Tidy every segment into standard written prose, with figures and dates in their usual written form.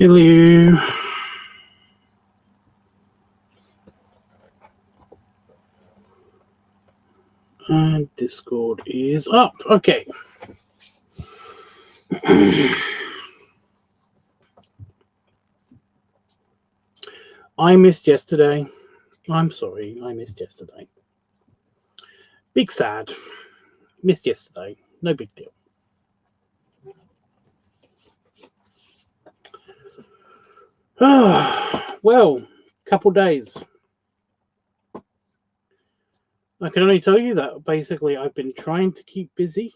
Hello. And Discord is up. Okay. I missed yesterday. I'm sorry, I missed yesterday. Big sad. Missed yesterday. No big deal. Well, couple days. I can only tell you that basically I've been trying to keep busy,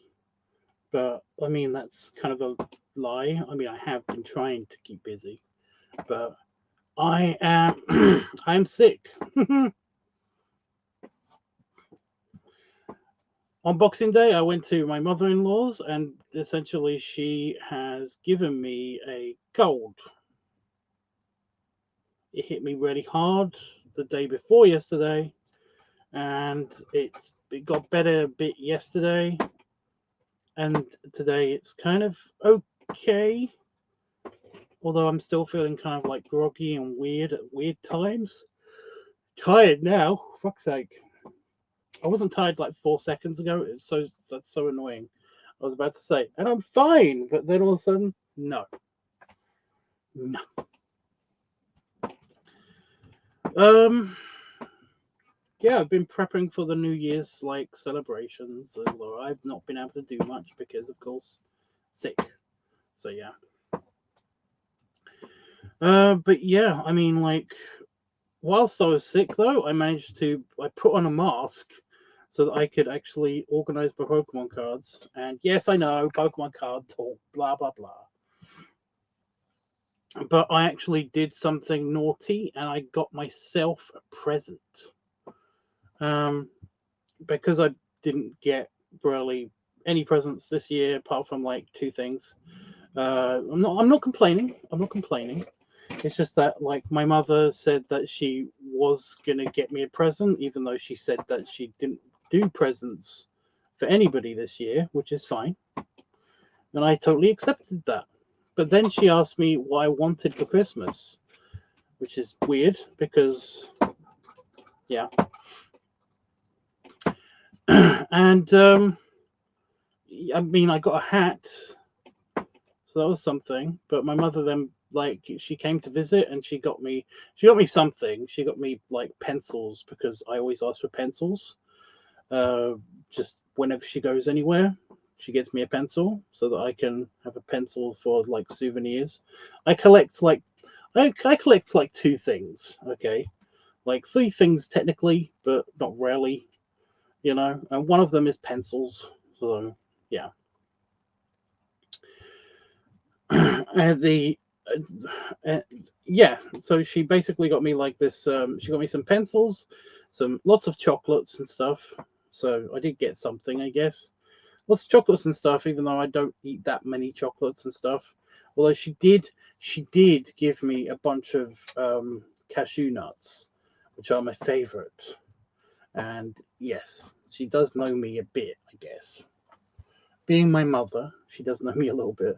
but I mean that's kind of a lie. I mean I have been trying to keep busy, but I am I'm sick. On Boxing Day, I went to my mother-in-law's, and essentially she has given me a cold. It hit me really hard the day before yesterday, and it got better a bit yesterday, and today it's kind of okay. Although I'm still feeling kind of like groggy and weird at weird times. Tired now, fuck's sake. I wasn't tired like 4 seconds ago. That's so annoying. I was about to say, and I'm fine, but then all of a sudden, no. Yeah, I've been prepping for the New Year's like celebrations, although I've not been able to do much because, of course, sick. So yeah. But yeah, I mean, like, whilst I was sick though, I put on a mask so that I could actually organize my Pokemon cards. And yes, I know Pokemon card talk, blah blah blah. But I actually did something naughty, and I got myself a present. Because I didn't get really any presents this year apart from like 2 things. I'm not complaining. I'm not complaining. It's just that like my mother said that she was gonna get me a present, even though she said that she didn't do presents for anybody this year, which is fine. And I totally accepted that. But then she asked me what I wanted for Christmas, which is weird because yeah. And I mean, I got a hat, so that was something. But my mother then, like, she came to visit and she got me something. She got me like pencils because I always ask for pencils. Just whenever she goes anywhere, she gets me a pencil so that I can have a pencil for like souvenirs. I collect like 2 things, okay, like 3 things technically, but not really, and one of them is pencils. So yeah. And yeah, so she basically got me like this. She got me some pencils, some lots of chocolates and stuff. So I did get something, I guess. Lots of chocolates and stuff, even though I don't eat that many chocolates and stuff. Although she did give me a bunch of cashew nuts, which are my favorite. And yes, she does know me a bit, I guess. Being my mother, she does know me a little bit.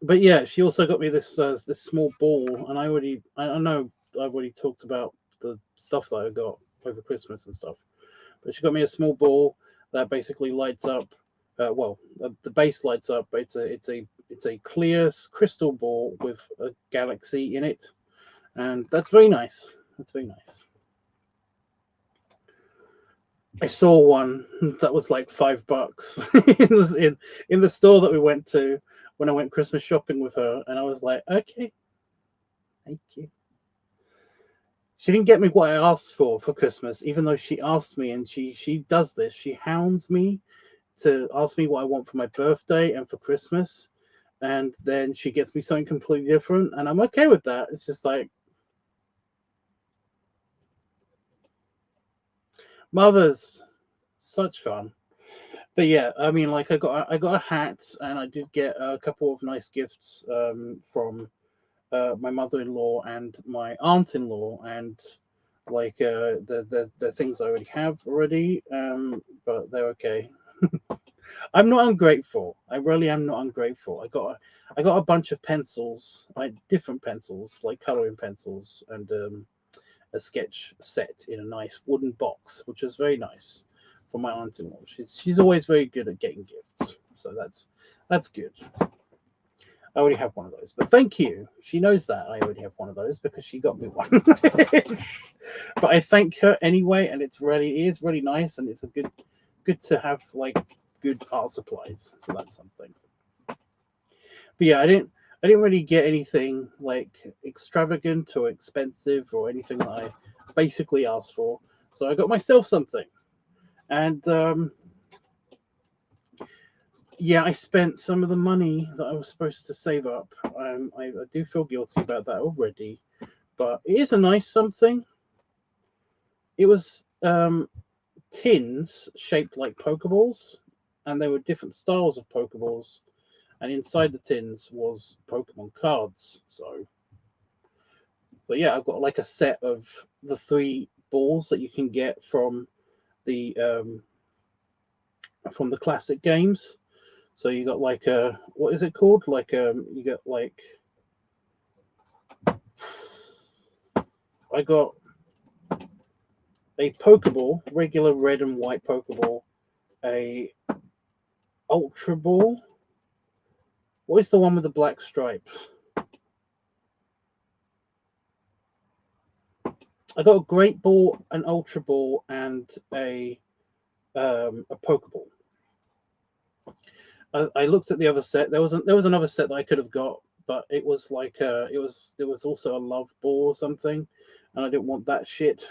But yeah, she also got me this small ball, and I know I've already talked about the stuff that I got over Christmas and stuff. But she got me a small ball that basically lights up. The base lights up. But it's a clear crystal ball with a galaxy in it, and that's very nice. That's very nice. I saw one that was like $5 in the store that we went to when I went Christmas shopping with her, and I was like, okay, thank you. She didn't get me what I asked for Christmas, even though she asked me, and she does this. She hounds me to ask me what I want for my birthday and for Christmas, and then she gets me something completely different, and I'm okay with that. It's just like mothers, such fun. But yeah, I mean, like I got a hat, and I did get a couple of nice gifts from my mother-in-law and my aunt-in-law, and like the things I already have already, but they're okay. I'm not ungrateful. I really am not ungrateful. I got a bunch of pencils, like different pencils, like coloring pencils, and a sketch set in a nice wooden box, which is very nice for my aunt-in-law. She's always very good at getting gifts, so that's good. I already have one of those, but thank you. She knows that I already have one of those because she got me one. But I thank her anyway, and it is really nice, and it's a good to have like good art supplies. So that's something. But yeah, I didn't really get anything like extravagant or expensive or anything that I basically asked for. So I got myself something, and yeah, I spent some of the money that I was supposed to save up. I do feel guilty about that already, but it is a nice something. It was tins shaped like Pokeballs, and there were different styles of Pokeballs, and inside the tins was Pokemon cards. So yeah, I've got like a set of the 3 balls that you can get the from the classic games. So you got like a what is it called? Like you got like I got a Pokeball, regular red and white Pokeball, a Ultra Ball. What is the one with the black stripes? I got a Great Ball, an Ultra Ball, and a Pokeball. I looked at the other set. There was another set that I could have got, but it was like there was also a Love Ball or something, and I didn't want that shit.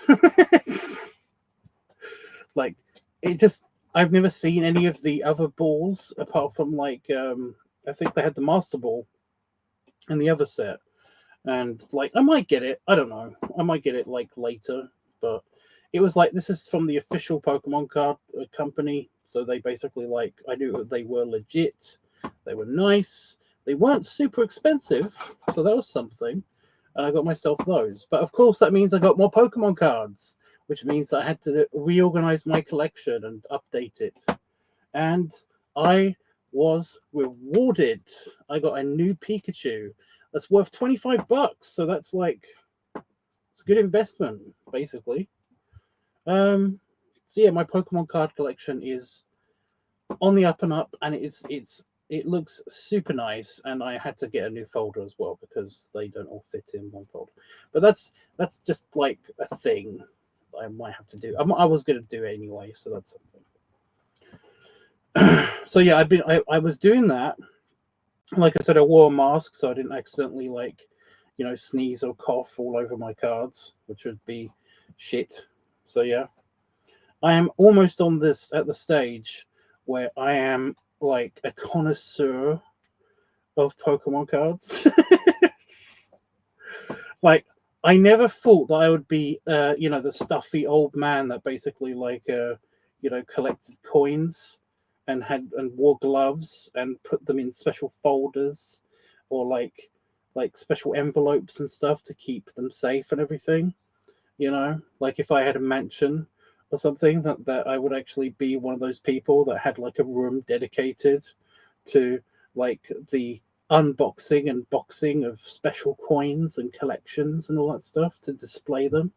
Like it just I've never seen any of the other balls apart from like I think they had the Master Ball in the other set, and like I might get it. I don't know. I might get it like later, but it was like this is from the official Pokemon card company, so they basically like I knew they were legit. They were nice. They weren't super expensive, so that was something. And I got myself those. But of course, that means I got more Pokemon cards, which means I had to reorganize my collection and update it. And I was rewarded. I got a new Pikachu that's worth $25. So that's like it's a good investment, basically. So yeah, my Pokemon card collection is on the up and up, and it looks super nice. And I had to get a new folder as well because they don't all fit in one folder. But that's just like a thing I might have to do. I was going to do it anyway, so that's something. So yeah, I was doing that. Like I said, I wore a mask so I didn't accidentally like, sneeze or cough all over my cards, which would be shit. So yeah, I am almost on this at the stage where I am like a connoisseur of Pokemon cards. Like I never thought that I would be the stuffy old man that basically like collected coins and wore gloves and put them in special folders or like special envelopes and stuff to keep them safe and everything. Like if I had a mansion or something, that I would actually be one of those people that had like a room dedicated to like the unboxing and boxing of special coins and collections and all that stuff to display them.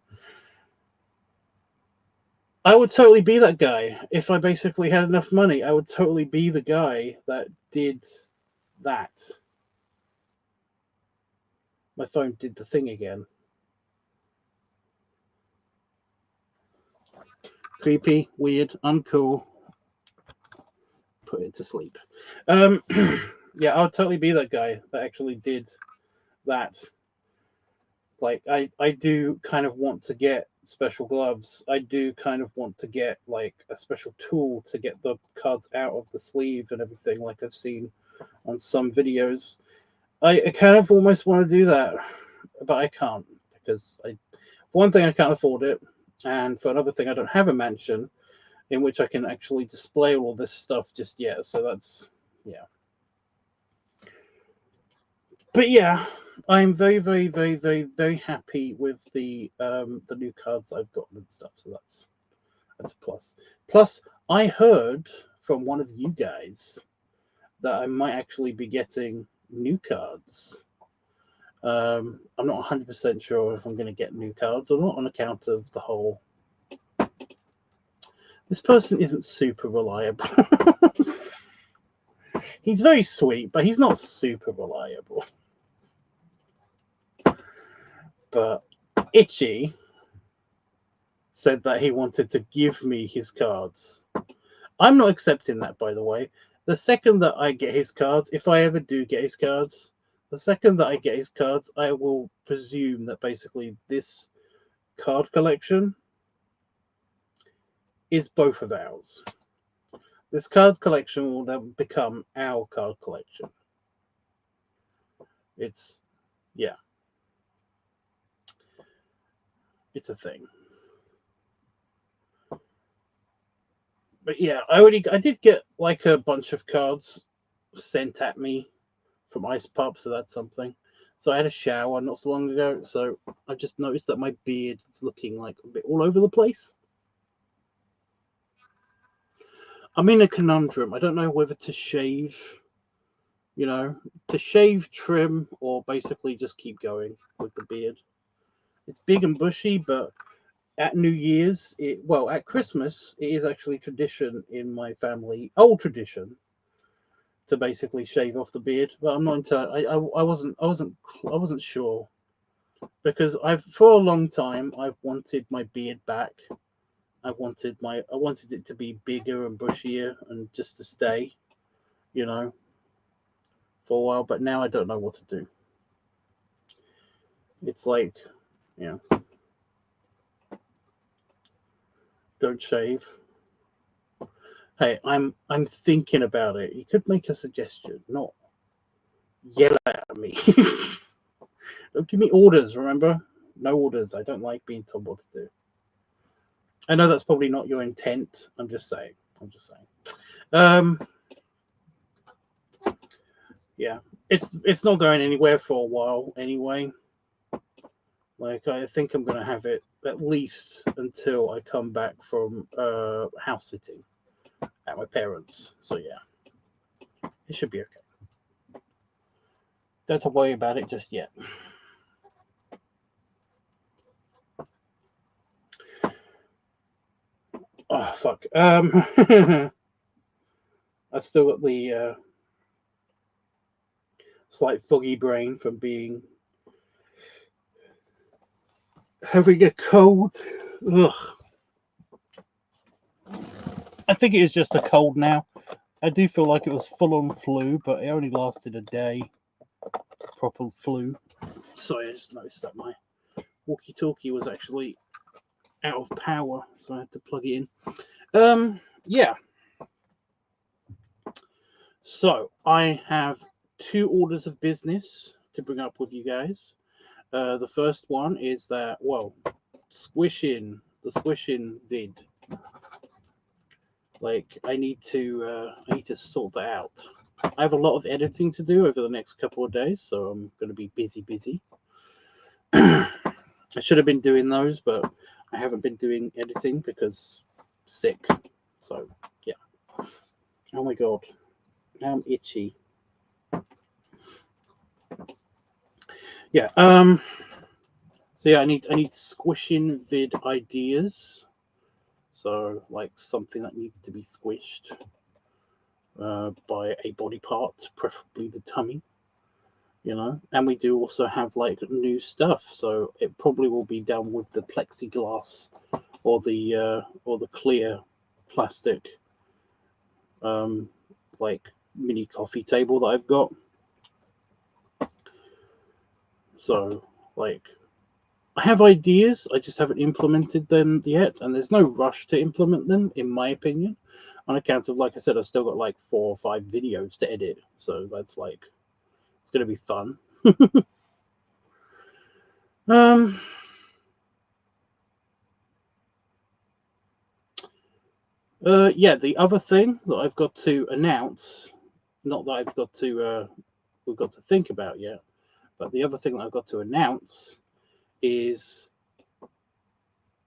I would totally be that guy if I basically had enough money. I would totally be the guy that did that. My phone did the thing again. Creepy, weird, uncool. Put it to sleep. Yeah, I would totally be that guy that actually did that. Like I do kind of want to get special gloves. I do kind of want to get like a special tool to get the cards out of the sleeve and everything, like I've seen on some videos. I kind of almost want to do that, but I can't because for one thing I can't afford it, and for another thing I don't have a mansion in which I can actually display all this stuff just yet. So that's yeah. But yeah, I'm very, very, very, very, very happy with the new cards I've gotten and stuff. So that's a plus. Plus, I heard from one of you guys that I might actually be getting new cards. I'm not 100% sure if I'm going to get new cards or not on account of the whole. This person isn't super reliable. He's very sweet, but he's not super reliable. But Itchy said that he wanted to give me his cards. I'm not accepting that, by the way. The second that I get his cards, if I ever do get his cards, the second that I get his cards, I will presume that basically this card collection is both of ours. This card collection will then become our card collection. It's, yeah. It's a thing. But yeah, I did get like a bunch of cards sent at me from Ice Pub, so that's something. So I had a shower not so long ago, so I just noticed that my beard is looking like a bit all over the place. I'm in a conundrum. I don't know whether to shave, to shave, trim, or basically just keep going with the beard. It's big and bushy, but at New Year's, at Christmas, it is actually tradition in my family, old tradition, to basically shave off the beard. But I'm not entirely. I wasn't sure, because for a long time I've wanted my beard back. I wanted it to be bigger and bushier and just to stay, for a while. But now I don't know what to do. It's like, don't shave. Hey, I'm thinking about it. You could make a suggestion, not yell at me. Don't give me orders, remember? No orders. I don't like being told what to do. I know that's probably not your intent. I'm just saying. Yeah, it's not going anywhere for a while anyway. Like, I think I'm gonna have it at least until I come back from house sitting at my parents'. So yeah, it should be okay. Don't have to worry about it just yet. Oh fuck. I've still got the slight foggy brain from having a cold. Ugh. I think it is just a cold now. I do feel like it was full-on flu, but it only lasted a day. Proper flu. Sorry, I just noticed that my walkie-talkie was actually out of power, so I had to plug it in. Yeah. So I have 2 orders of business to bring up with you guys. The first one is that, the squishing vid. Like, I need to sort that out. I have a lot of editing to do over the next couple of days, so I'm going to be busy. I should have been doing those, but I haven't been doing editing because sick. So yeah. Oh my god, now I'm itchy. Yeah. So yeah, I need squishing vid ideas. So like something that needs to be squished by a body part, preferably the tummy. And we do also have like new stuff, so it probably will be done with the plexiglass or the clear plastic like mini coffee table that I've got. So like, I have ideas, I just haven't implemented them yet, and there's no rush to implement them, in my opinion, on account of, like I said, I've still got like 4 or 5 videos to edit, so that's like, it's going to be fun. Yeah, the other thing that I've got to announce, not that I've got to we've got to think about yet, but the other thing that I've got to announce is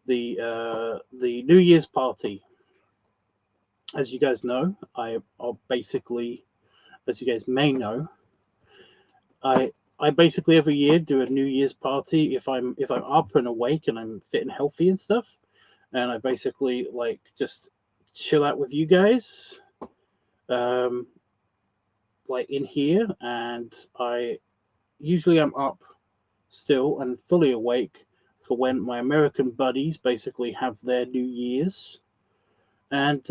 the New Year's party. as you guys know, I'll basically, as you guys may know, I basically every year do a New Year's party if I'm up and awake and I'm fit and healthy and stuff, and I basically like just chill out with you guys, um, like in here, and I usually I'm up still and fully awake for when my American buddies basically have their New Year's. And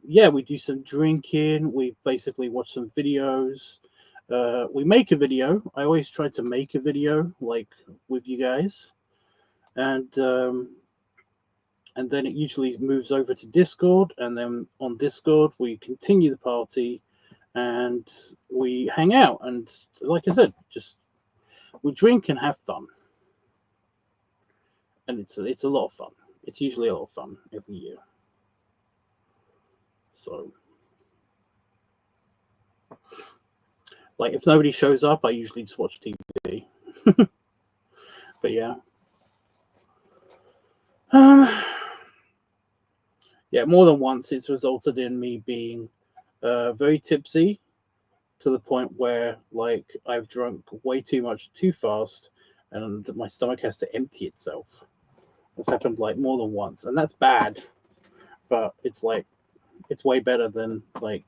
yeah, we do some drinking. We basically watch some videos. We make a video. I always try to make a video like with you guys, and then it usually moves over to Discord, and then on Discord we continue the party, and we hang out, and like I said, just we drink and have fun, and it's a lot of fun. It's usually a lot of fun every year. So, like, if nobody shows up, I usually just watch TV. But yeah, yeah, more than once it's resulted in me being very tipsy to the point where like I've drunk way too much too fast, and my stomach has to empty itself. It's happened like more than once, and that's bad. But it's like it's way better than like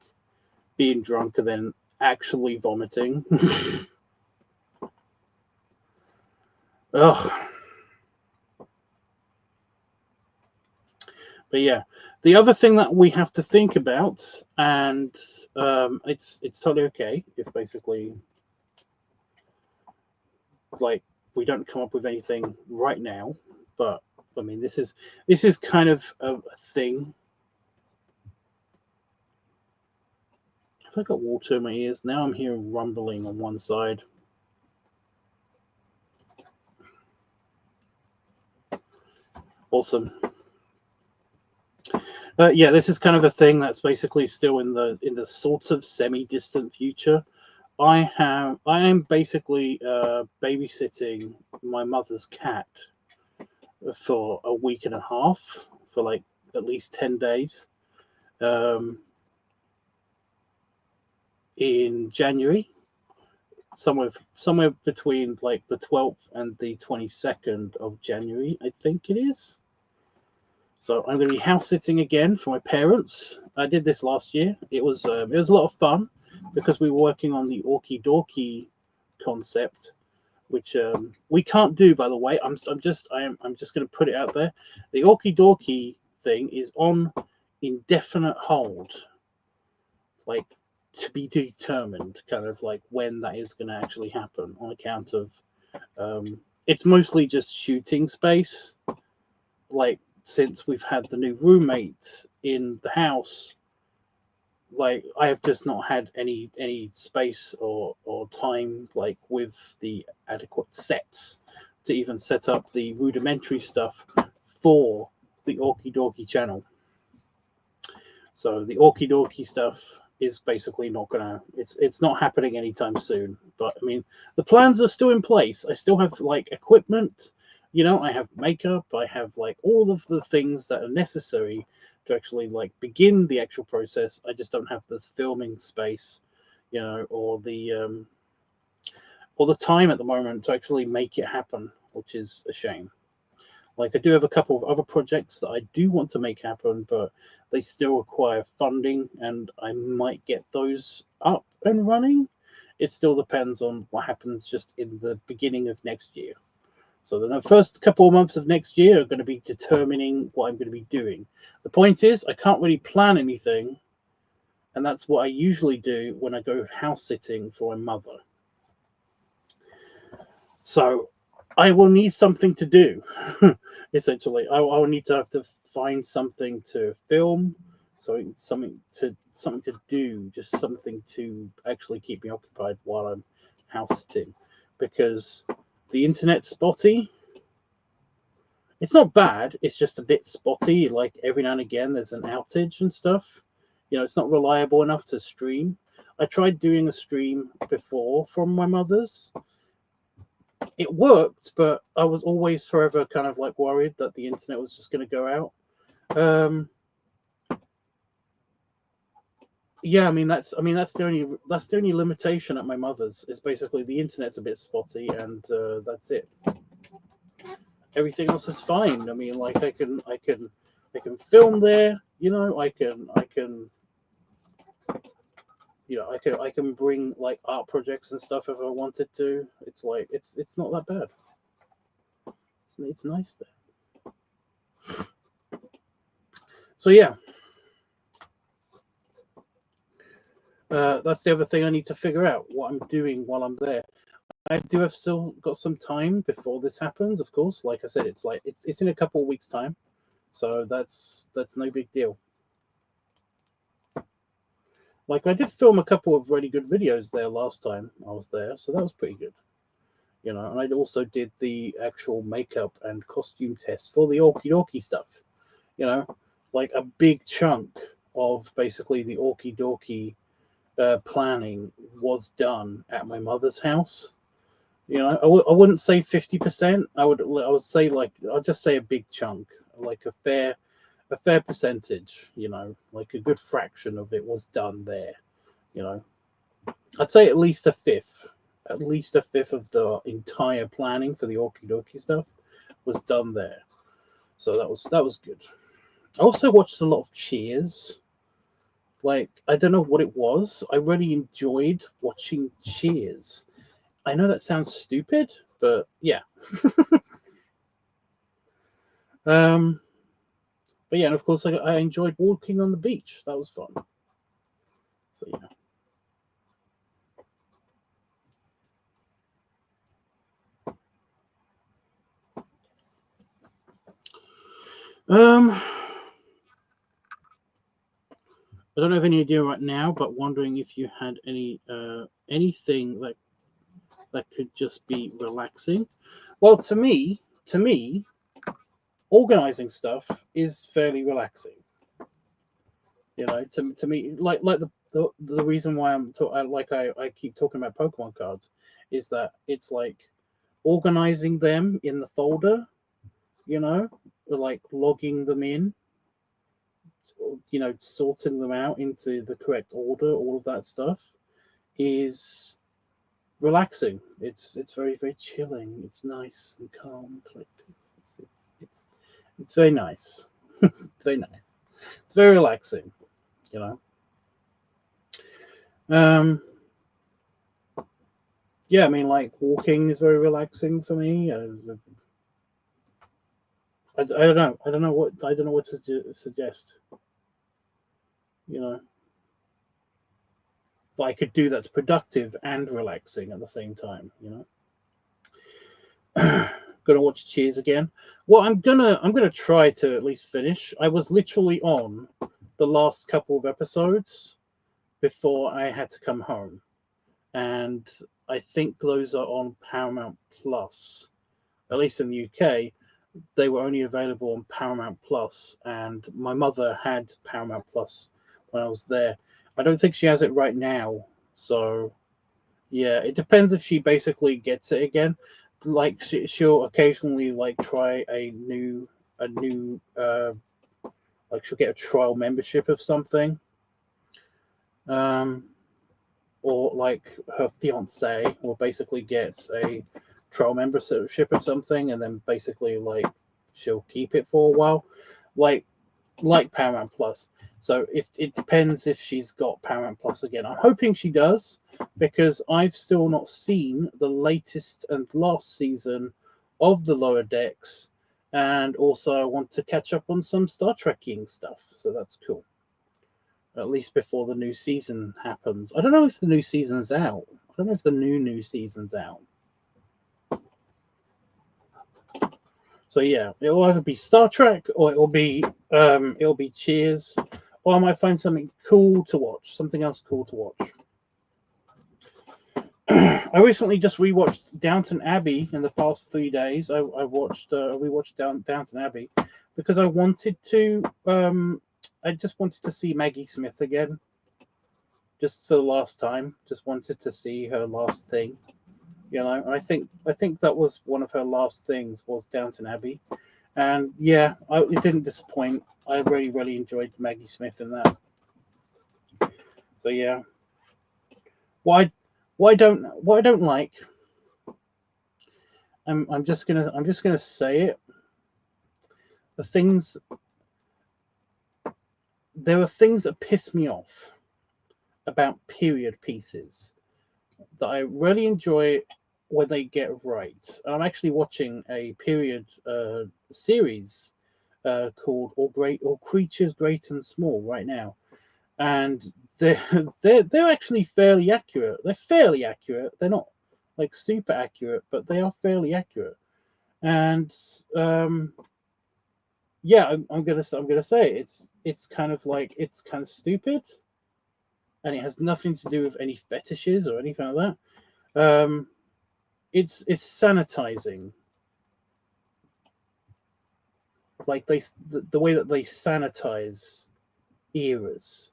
being drunk and then actually vomiting. Ugh. But yeah, the other thing that we have to think about, and it's totally okay if basically like we don't come up with anything right now, but I mean this is kind of a thing. Have I got water in my ears? Now I'm hearing rumbling on one side. Awesome. Yeah, this is kind of a thing that's basically still in the sort of semi-distant future. I am basically babysitting my mother's cat for a week and a half, for like at least 10 days, in January, somewhere between like the 12th and the 22nd of January, I think it is. So I'm going to be house sitting again for my parents. I did this last year. It was a lot of fun because we were working on the Orky Dorky concept, which we can't do, by the way. I'm just going to put it out there. The Orky Dorky thing is on indefinite hold, like to be determined, kind of like when that is going to actually happen, on account of it's mostly just shooting space. Like since we've had the new roommate in the house, like I have just not had any space or time like with the adequate sets to even set up the rudimentary stuff for the Orky Dorky channel. So the Orky Dorky stuff is basically not gonna it's not happening anytime soon. But I mean the plans are still in place. I still have like equipment, you know, I have makeup, I have like all of the things that are necessary to actually like begin the actual process. I just don't have this filming space, you know, or the time at the moment to actually make it happen, which is a shame. Like I do have a couple of other projects that I do want to make happen, but they still require funding, and I might get those up and running. It still depends on what happens just in the beginning of next year. So the first couple of months of next year are going to be determining what I'm going to be doing. The point is, I can't really plan anything, and that's what I usually do when I go house sitting for my mother. So I will need something to do. Essentially, I will need to have to find something to film, so something to do, just something to actually keep me occupied while I'm house sitting, because the internet's spotty. It's not bad, it's just a bit spotty. Like every now and again there's an outage and stuff. You know, it's not reliable enough to stream. I tried doing a stream before from my mother's. It worked, but I was always forever kind of like worried that the internet was just going to go out. yeah, I mean that's the only limitation at my mother's is basically the internet's a bit spotty, and that's it. Everything else is fine. I mean, like I can film there. You know, I can bring like art projects and stuff if I wanted to. It's like it's not that bad. It's nice there. So yeah, that's the other thing I need to figure out what I'm doing while I'm there. I do have still got some time before this happens, of course. Like I said, it's in a couple of weeks' time, so that's no big deal. Like I did film a couple of really good videos there last time I was there, so that was pretty good. You know, and I also did the actual makeup and costume test for the Orky Dorky stuff. You know, like a big chunk of basically the Orky Dorky planning was done at my mother's house. You know, I wouldn't say 50%. I would say like I'll just say a big chunk, like a fair percentage. You know, like a good fraction of it was done there. You know, I'd say at least a fifth. At least a fifth of the entire planning for the Orky Dorky stuff was done there. So that was good. I also watched a lot of Cheers. Like I don't know what it was. I really enjoyed watching Cheers. I know that sounds stupid, but yeah. um, but yeah, and of course I enjoyed walking on the beach. That was fun. So yeah. I don't have any idea right now, but wondering if you had anything that could just be relaxing. Well, to me, organizing stuff is fairly relaxing. You know, to me, like the reason why I keep talking about Pokemon cards is that it's like organizing them in the folder. You know, like logging them in. You know, sorting them out into the correct order. All of that stuff is relaxing. It's very very chilling. It's nice and calm, collective. It's very nice. It's very nice. It's very relaxing. You know. Yeah, I mean, like walking is very relaxing for me. I don't know. I don't know what to suggest. You know, but I could do that's productive and relaxing at the same time. You know, gonna watch Cheers again. Well, I'm gonna try to at least finish. I was literally on the last couple of episodes before I had to come home, and I think those are on Paramount Plus. At least in the UK, they were only available on Paramount Plus, and my mother had Paramount Plus when I was there. I don't think she has it right now, so yeah, it depends if she basically gets it again. Like she'll occasionally like try a new like she'll get a trial membership of something, um, or like her fiance will basically get a trial membership of something, and then basically like she'll keep it for a while, like Paramount Plus. So if it depends if she's got Paramount Plus again. I'm hoping she does because I've still not seen the latest and last season of the Lower Decks, and also I want to catch up on some Star Trekking stuff. So that's cool. At least before the new season happens. I don't know if the new season's out. I don't know if the new season's out. So yeah, it'll either be Star Trek or it'll be Cheers, or I might find something cool to watch, something else cool to watch. I recently just rewatched Downton Abbey in the past 3 days. I rewatched Downton Abbey because I just wanted to see Maggie Smith again, just for the last time. Just wanted to see her last thing. You know, I think that was one of her last things was Downton Abbey, and yeah, it didn't disappoint. I really enjoyed Maggie Smith in that. So yeah, what I don't like. I'm just gonna say it. The things There are things that piss me off about period pieces that I really enjoy when they get right. And I'm actually watching a period series called All Creatures Great and Small right now, and they're they're actually fairly accurate. They're fairly accurate. They're not like super accurate, but they are fairly accurate. And yeah, I'm gonna say it's kind of like it's kind of stupid, and it has nothing to do with any fetishes or anything like that. It's sanitizing, like the way that they sanitize eras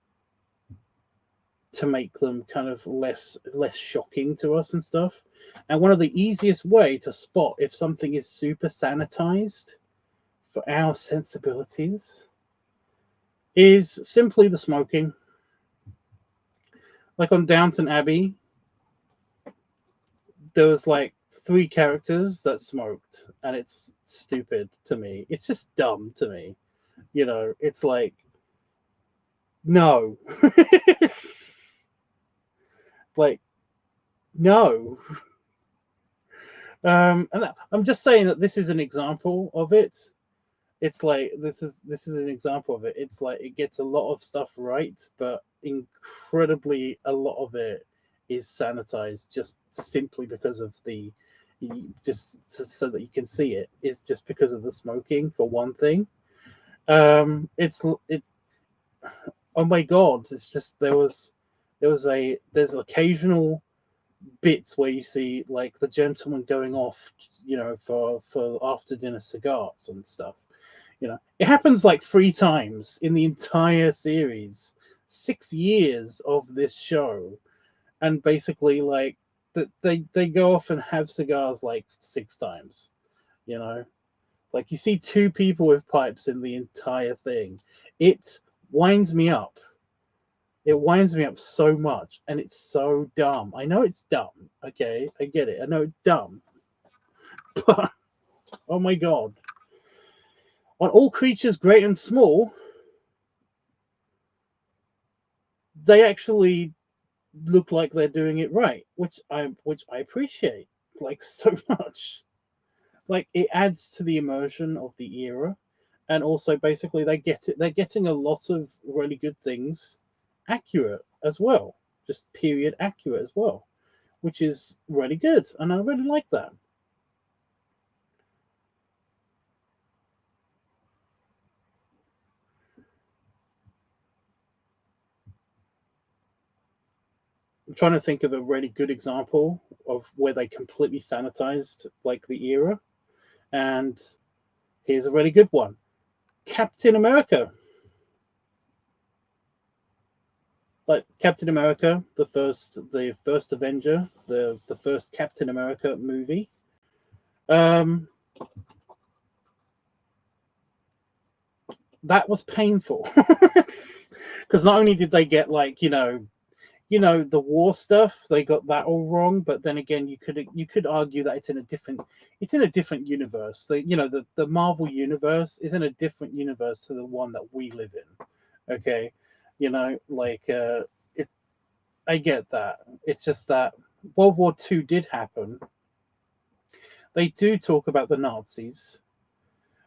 to make them kind of less shocking to us and stuff. And one of the easiest way to spot if something is super sanitized for our sensibilities is simply the smoking. Like on Downton Abbey, there was like three characters that smoked, and it's stupid to me. It's just dumb to me. It's like, no. Like, no. And I'm just saying that this is an example of it. It's like this is an example of it. It's like it gets a lot of stuff right, but incredibly a lot of it is sanitized just simply because of just so that you can see it. It's just because of the smoking for one thing. It's oh my god! It's just there's occasional bits where you see like the gentleman going off, for after dinner cigars and stuff. It happens like three times in the entire series, 6 years of this show, and basically like that they go off and have cigars like six times. You know, like you see two people with pipes in the entire thing. It winds me up. It winds me up so much, and it's so dumb. I know it's dumb. Okay, I get it. I know it's dumb, but oh my god! On All Creatures Great and Small, they actually look like they're doing it right, which I appreciate like so much. Like it adds to the immersion of the era, and also basically they're getting a lot of really good things accurate as well, just period accurate as well, which is really good, and I really like that. I'm trying to think of a really good example of where they completely sanitized like the era, and here's a really good one. Captain America. Like Captain America, the first Avenger, the first Captain America movie. Um, that was painful because not only did they get like the war stuff, they got that all wrong, but then again, you could argue that it's in a different universe. The Marvel universe is in a different universe to the one that we live in. Okay, like it. I get that. It's just that World War II did happen. They do talk about the Nazis,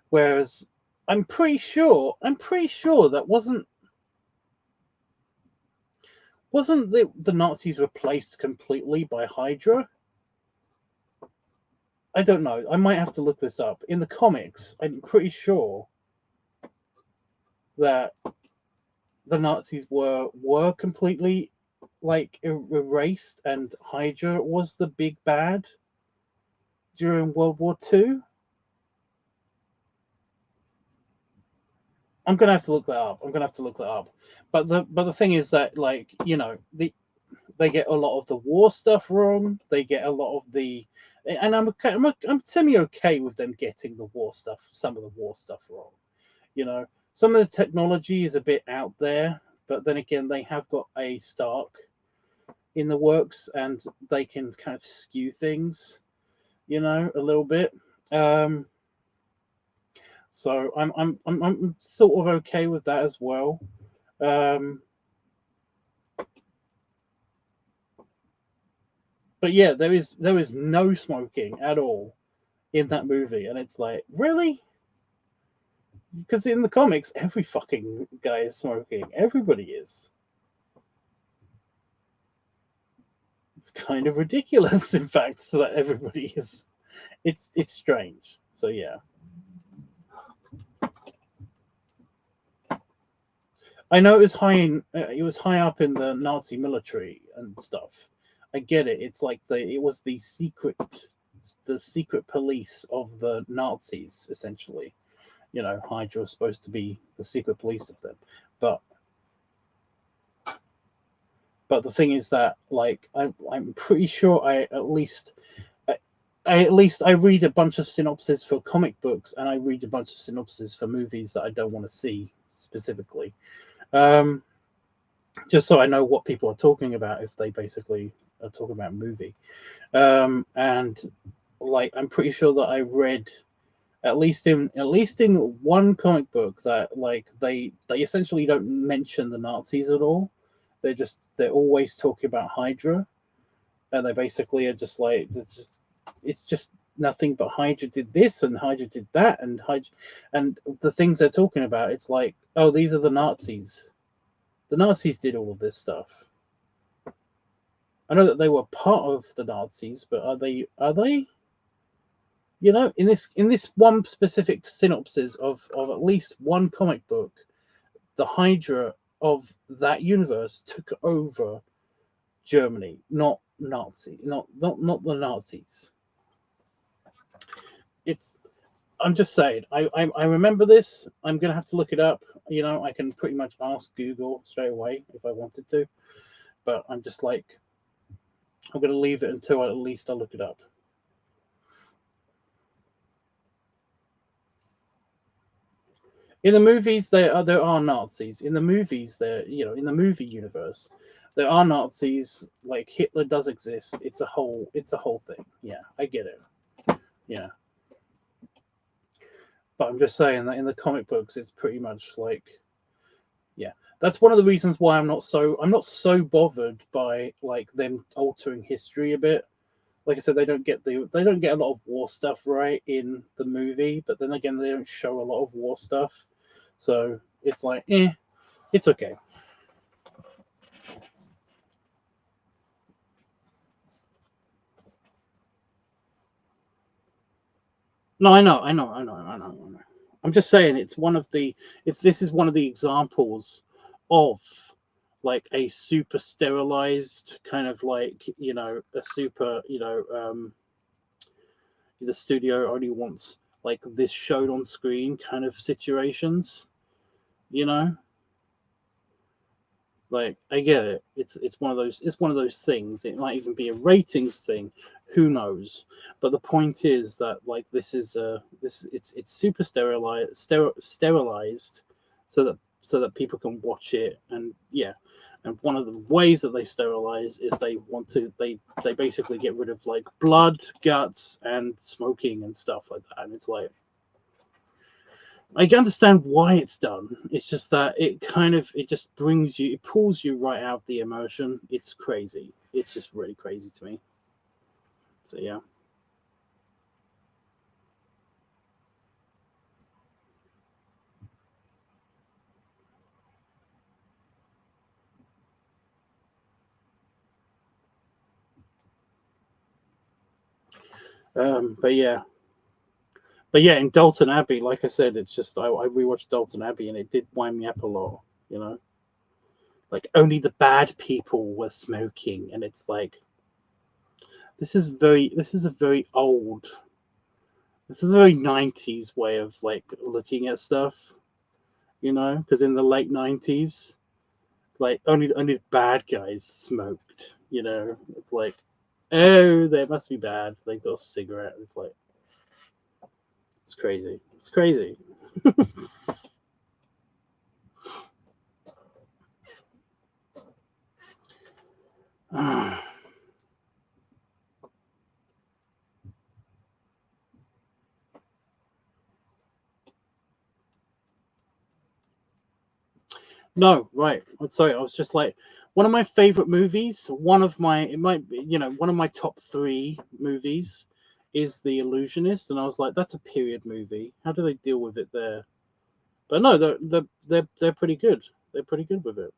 whereas I'm pretty sure that wasn't the Nazis replaced completely by Hydra. I don't know. I might have to look this up. In the comics, I'm pretty sure that the Nazis were completely like erased, and Hydra was the big bad during World War II. I'm gonna have to look that up. But the thing is that like they get a lot of the war stuff wrong. They get a lot of and I'm semi okay with them getting some of the war stuff wrong. Some of the technology is a bit out there, but then again, they have got a Stark in the works, and they can kind of skew things, a little bit. Um, so I'm sort of okay with that as well. Um, but yeah, there is no smoking at all in that movie, and it's like, really? Because in the comics, every fucking guy is smoking. Everybody is. It's kind of ridiculous, in fact, that everybody is. It's strange. So yeah, I know it was high up in the Nazi military and stuff. I get it. It's like it was the secret police of the Nazis, essentially. Hydra was supposed to be the secret police of them, but the thing is that, like, I'm pretty sure I read a bunch of synopses for comic books, and I read a bunch of synopses for movies that I don't want to see specifically. Um, just so I know what people are talking about if they basically are talking about a movie. And like, I'm pretty sure that I read at least in one comic book that, like, they essentially don't mention the Nazis at all. They're always talking about Hydra, and they basically are just like, it's just nothing but Hydra did this and Hydra did that, and the things they're talking about, it's like, oh, these are the Nazis. The Nazis did all of this stuff. I know that they were part of the Nazis, but are they? Are they? In this one specific synopsis of at least one comic book, the Hydra of that universe took over Germany, not the Nazis. It's I'm just saying. I remember this. I'm gonna have to look it up. I can pretty much ask Google straight away if I wanted to, but I'm just like, I'm gonna leave it until at least I look it up. In the movies, there are Nazis. In the movies, in the movie universe, there are Nazis. Like, Hitler does exist. It's a whole thing. Yeah, I get it. Yeah, but I'm just saying that in the comic books, it's pretty much like, yeah. That's one of the reasons why I'm not so bothered by, like, them altering history a bit. Like I said, they don't get a lot of war stuff right in the movie, but then again, they don't show a lot of war stuff. So it's like, it's okay. No, I know. I'm just saying, this is one of the examples of, like, a super sterilized kind of, like, a super, the studio only wants, like, this showed on screen kind of situations, you know like, I get it. It's one of those things. It might even be a ratings thing. Who knows? But the point is that, like, this is it's super sterilized, so that people can watch it. And yeah, and one of the ways that they sterilize is they basically get rid of, like, blood, guts, and smoking and stuff like that. And it's like, I can understand why it's done. It's just that it just it pulls you right out of the emotion. It's crazy. It's just really crazy to me. So yeah. But yeah, in Dalton Abbey, like I said, it's just I rewatched Dalton Abbey, and it did wind me up a lot. You know, like, only the bad people were smoking, and it's like, this is a very 90s way of, like, looking at stuff. Because in the late 90s, like, only the bad guys smoked. It's like, oh, they must be bad. They've got a cigarette. It's like, it's crazy. It's crazy. No, right. I'm sorry. I was just like one of my favorite movies. One of my it might be one of my top three movies is The Illusionist, and I was like, that's a period movie. How do they deal with it there? But no, they're pretty good. They're pretty good with it.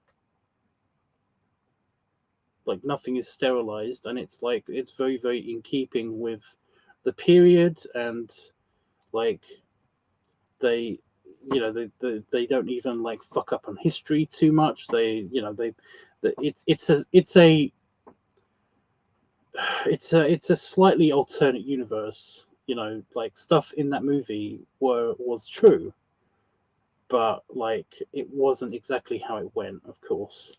Like nothing is sterilized, and it's like it's very in keeping with the period, and like they they don't even like fuck up on history too much. It's a slightly alternate universe. Like stuff in that movie was true, but like it wasn't exactly how it went, of course.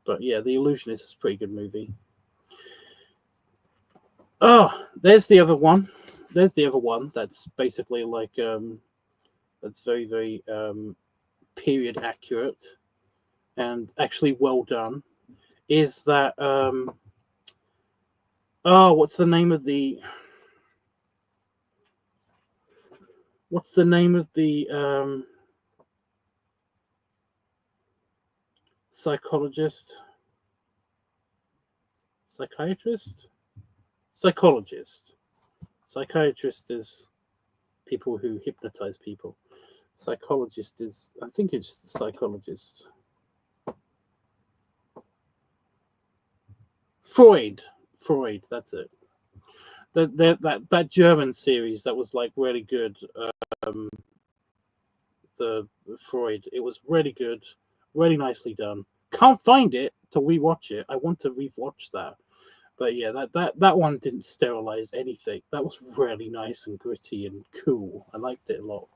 But yeah, The Illusionist is a pretty good movie. Oh, there's the other one. There's the other one that's basically like that's very period accurate and actually well done. Is that what's the name of the psychologist, psychiatrist, psychologist. Psychiatrist is people who hypnotize people. Psychologist is, I think it's just a psychologist. Freud. That's it. That German series that was like really good. Um, the Freud. It was really good, really nicely done. Can't find it to rewatch it. I want to rewatch that. But yeah, that one didn't sterilize anything. That was really nice and gritty and cool. I liked it a lot.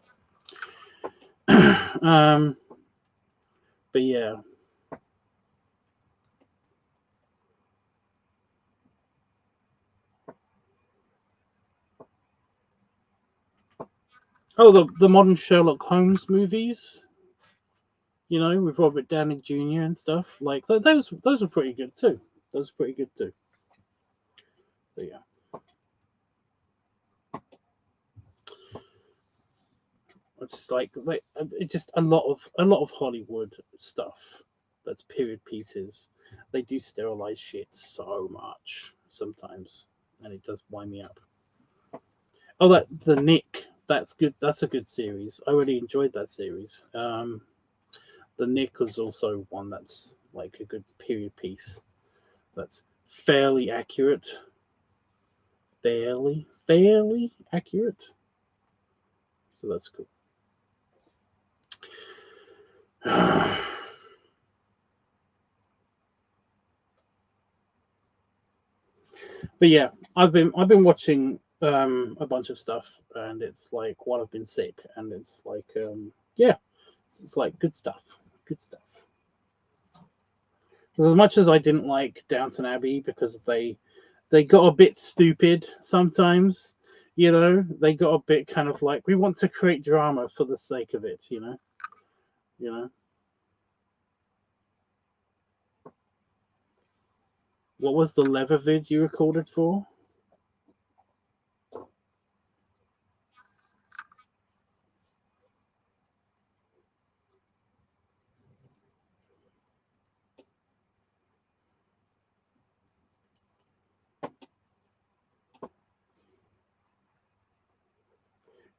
But yeah. Oh, the modern Sherlock Holmes movies, with Robert Downey Jr. and stuff. Like those are pretty good too. Those are pretty good too. So yeah. It's like it's just a lot of Hollywood stuff that's period pieces. They do sterilize shit so much sometimes, and it does wind me up. Oh, that the Nick. That's good. That's a good series. I really enjoyed that series. The Nick was also one that's like a good period piece. That's fairly accurate. Fairly accurate. So that's cool. But yeah, I've been watching a bunch of stuff, and it's like while I've been sick, and it's like yeah, it's like good stuff, good stuff. As much as I didn't like Downton Abbey because they got a bit stupid sometimes, they got a bit kind of like we want to create drama for the sake of it, you know. What was the leather vid you recorded for?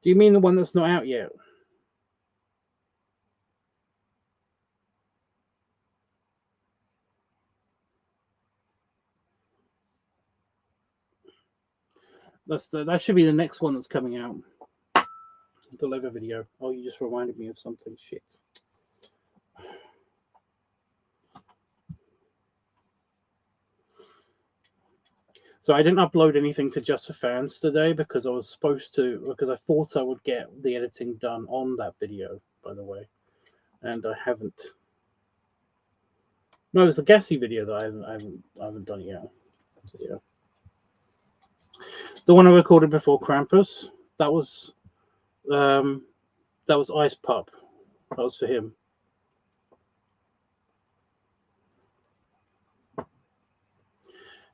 Do you mean the one that's not out yet? That should be the next one that's coming out. The leather video. Oh, you just reminded me of something. Shit. So I didn't upload anything to Just for Fans today because I thought I would get the editing done on that video, by the way, and I haven't. No, it's the Gassy video that I haven't done yet. So, yeah. The one I recorded before Krampus, that was Ice Pup. That was for him.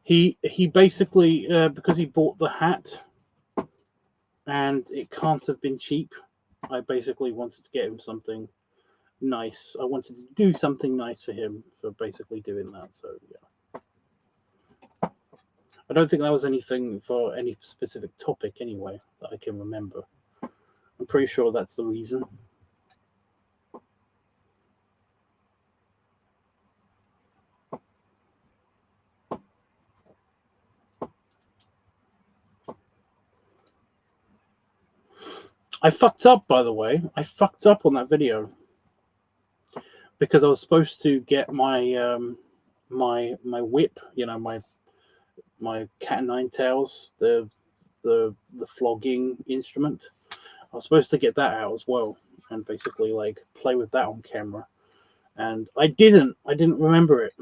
He basically because he bought the hat and it can't have been cheap. I basically wanted to get him something nice. I wanted to do something nice for him for basically doing that. So yeah, I don't think that was anything for any specific topic anyway that I can remember. I'm pretty sure that's the reason. I fucked up, by the way. I fucked up on that video because I was supposed to get my my whip, my cat and nine tails, the flogging instrument. I was supposed to get that out as well and basically like play with that on camera, and I didn't. I didn't remember it.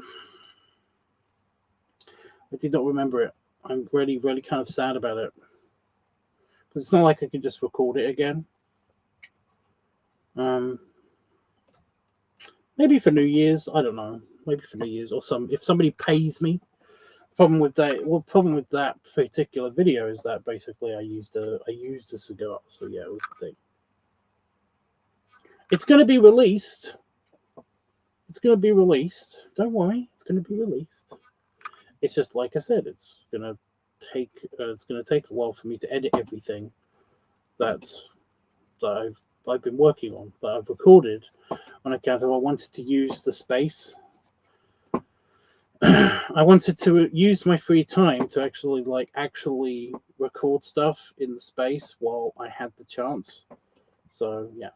I did not remember it. I'm really, really kind of sad about it because it's not like I can just record it again. Maybe for New Year's, I don't know. Maybe for New Year's or if somebody pays me. Problem with that particular video is that basically I used a cigar. So yeah, it was the thing. It's going to be released. It's going to be released. Don't worry, it's going to be released. It's just like I said, it's going to take a while for me to edit everything that I've been working on, that I've recorded on account of I wanted to use the space. I wanted to use my free time to actually record stuff in the space while I had the chance. So yeah.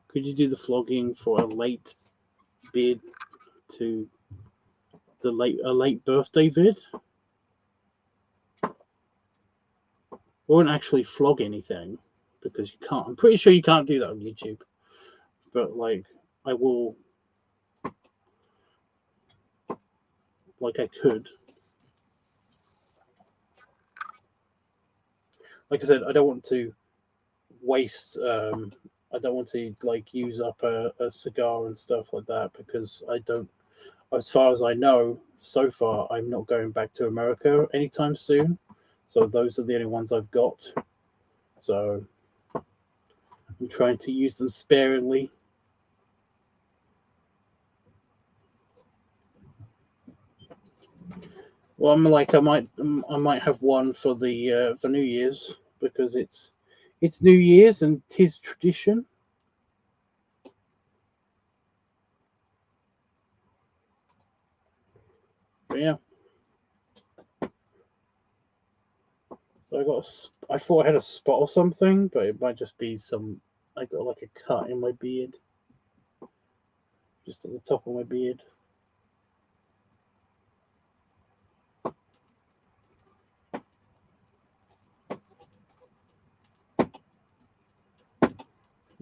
Could you do the flogging for a late bid to a late birthday vid? I won't actually flog anything because you can't. I'm pretty sure you can't do that on YouTube. But like I will, like I could. Like I said, I don't want to waste. I don't want to like use up a cigar and stuff like that because I don't. As far as I know, so far I'm not going back to America anytime soon. So those are the only ones I've got. So I'm trying to use them sparingly. Well, I'm like I might have one for New Year's because it's New Year's and 'tis tradition. But yeah. So I thought I had a spot or something, but it might just be I got like a cut in my beard, just at the top of my beard.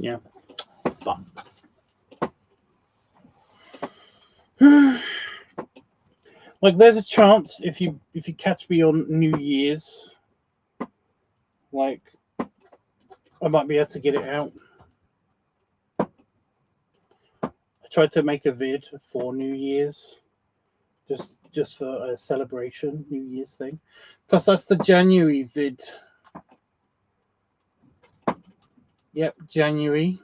Yeah, but like there's a chance if you catch me on New Year's, like I might be able to get it out. I tried to make a vid for New Year's, just for a celebration New Year's thing. Plus that's the January vid. Yep, January.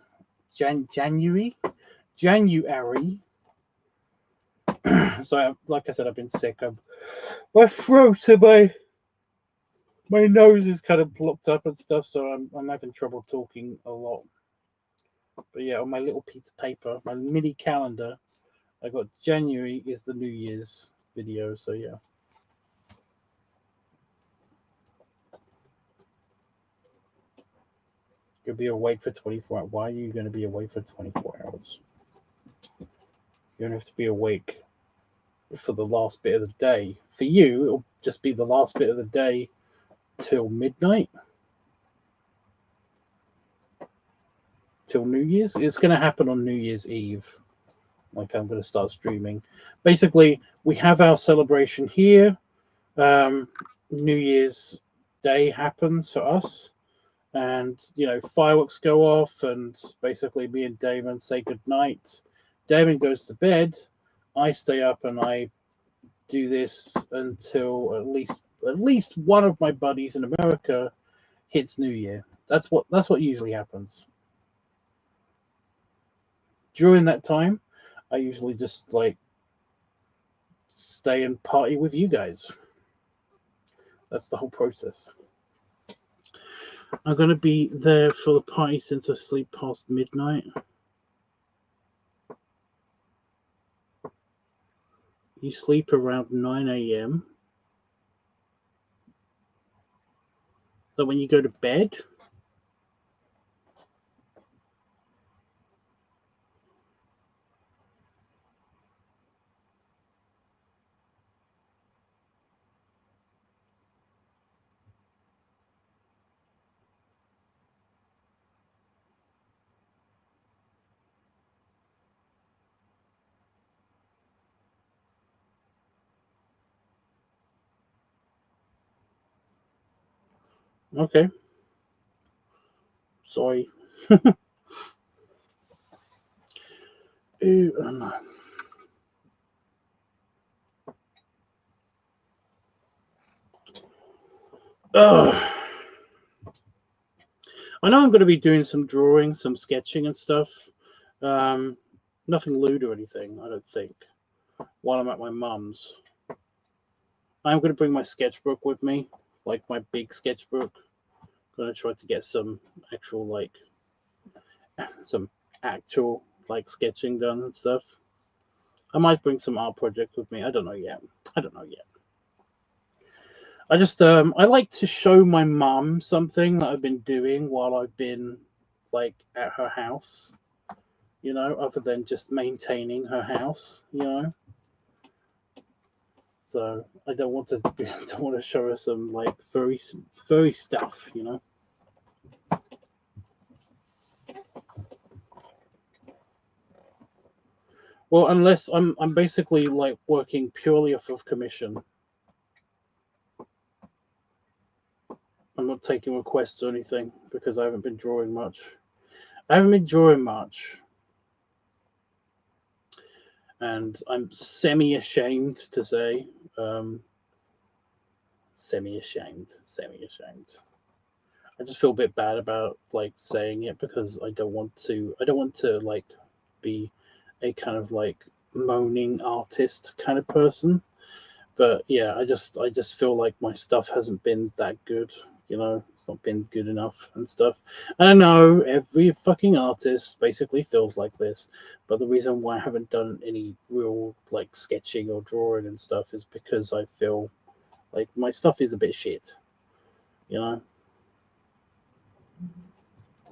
January. So, like I said, I've been sick. My throat and my nose is kind of blocked up and stuff, so I'm having trouble talking a lot. But yeah, on my little piece of paper, my mini calendar, I got January is the New Year's video. So yeah. You'll be awake for 24 hours. Why are you going to be awake for 24 hours? You don't have to be awake for the last bit of the day. For you, it'll just be the last bit of the day till midnight. Till New Year's. It's going to happen on New Year's Eve. Like I'm going to start streaming. Basically, we have our celebration here. New Year's Day happens for us. And, fireworks go off, and basically me and Damon say goodnight. Damon goes to bed. I stay up and I do this until at least one of my buddies in America hits New Year. That's what usually happens. During that time, I usually just like stay and party with you guys. That's the whole process. I'm gonna be there for the party since I sleep past midnight. You sleep around 9 a.m. So when you go to bed, okay. Sorry. Ooh, I don't know. Ugh. I know I'm going to be doing some drawing, some sketching and stuff. Nothing lewd or anything, I don't think, while I'm at my mum's. I'm going to bring my sketchbook with me, like my big sketchbook. I'm going to try to get some actual, like sketching done and stuff. I might bring some art project with me. I don't know yet. I just I like to show my mum something that I've been doing while I've been like at her house, other than just maintaining her house, So I don't want to don't want to show her some like furry stuff, Well, unless I'm basically like working purely off of commission. I'm not taking requests or anything because I haven't been drawing much. And I'm semi-ashamed to say, semi-ashamed. I just feel a bit bad about like saying it because I don't want to like be a kind of like moaning artist kind of person. But yeah, I just feel like my stuff hasn't been that good. It's not been good enough and stuff. And I know every fucking artist basically feels like this, but the reason why I haven't done any real like sketching or drawing and stuff is because I feel like my stuff is a bit shit. You know,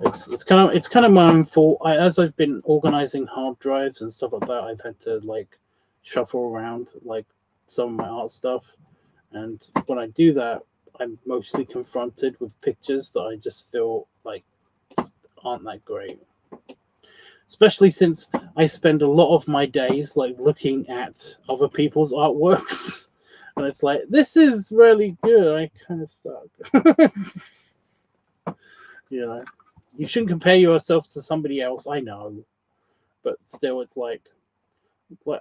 it's kind of my own fault. As I've been organizing hard drives and stuff like that, I've had to like shuffle around like some of my art stuff, and when I do that, I'm mostly confronted with pictures that I just feel like aren't that great. Especially since I spend a lot of my days like looking at other people's artworks, and it's like this is really good. I kind of suck. You shouldn't compare yourself to somebody else. I know, but still, it's like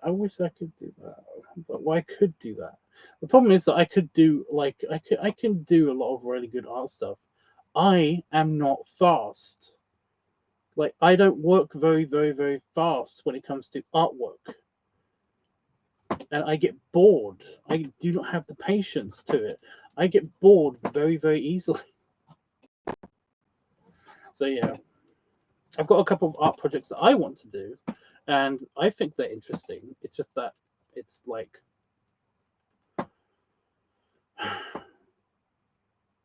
I wish I could do that. But I could do that. The problem is that I could do like I can do a lot of really good art stuff. I am not fast. Like I don't work very, very, very fast when it comes to artwork. And I get bored. I do not have the patience to it. I get bored very, very easily. So yeah. I've got a couple of art projects that I want to do, and I think they're interesting. It's just that it's like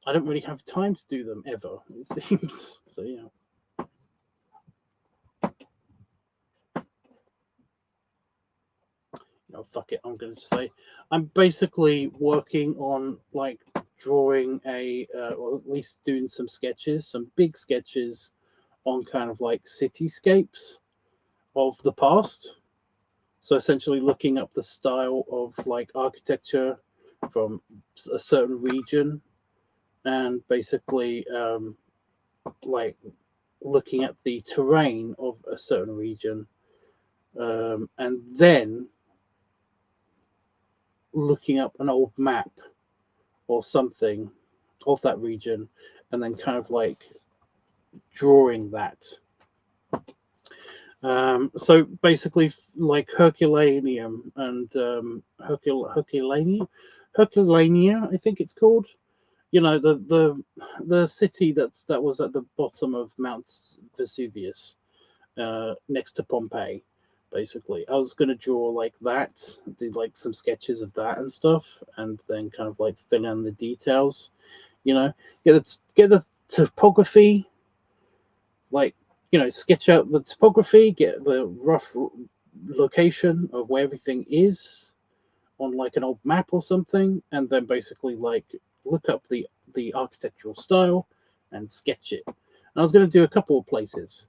I don't really have time to do them ever, it seems. So yeah. Fuck it. I'm going to say I'm basically working on like drawing or at least doing some sketches, some big sketches on kind of like cityscapes of the past. So essentially looking up the style of like architecture from a certain region and basically like looking at the terrain of a certain region and then looking up an old map or something of that region and then kind of like drawing that. So basically, like Herculaneum and Herculaneum, I think it's called. You know, the city that was at the bottom of Mount Vesuvius, next to Pompeii. Basically, I was going to draw like that, do like some sketches of that and stuff, and then kind of like fill in the details. You know, get the topography, like, you know, sketch out the topography, get the rough location of where everything is on like an old map or something, and then basically like look up the architectural style and sketch it. And I was going to do a couple of places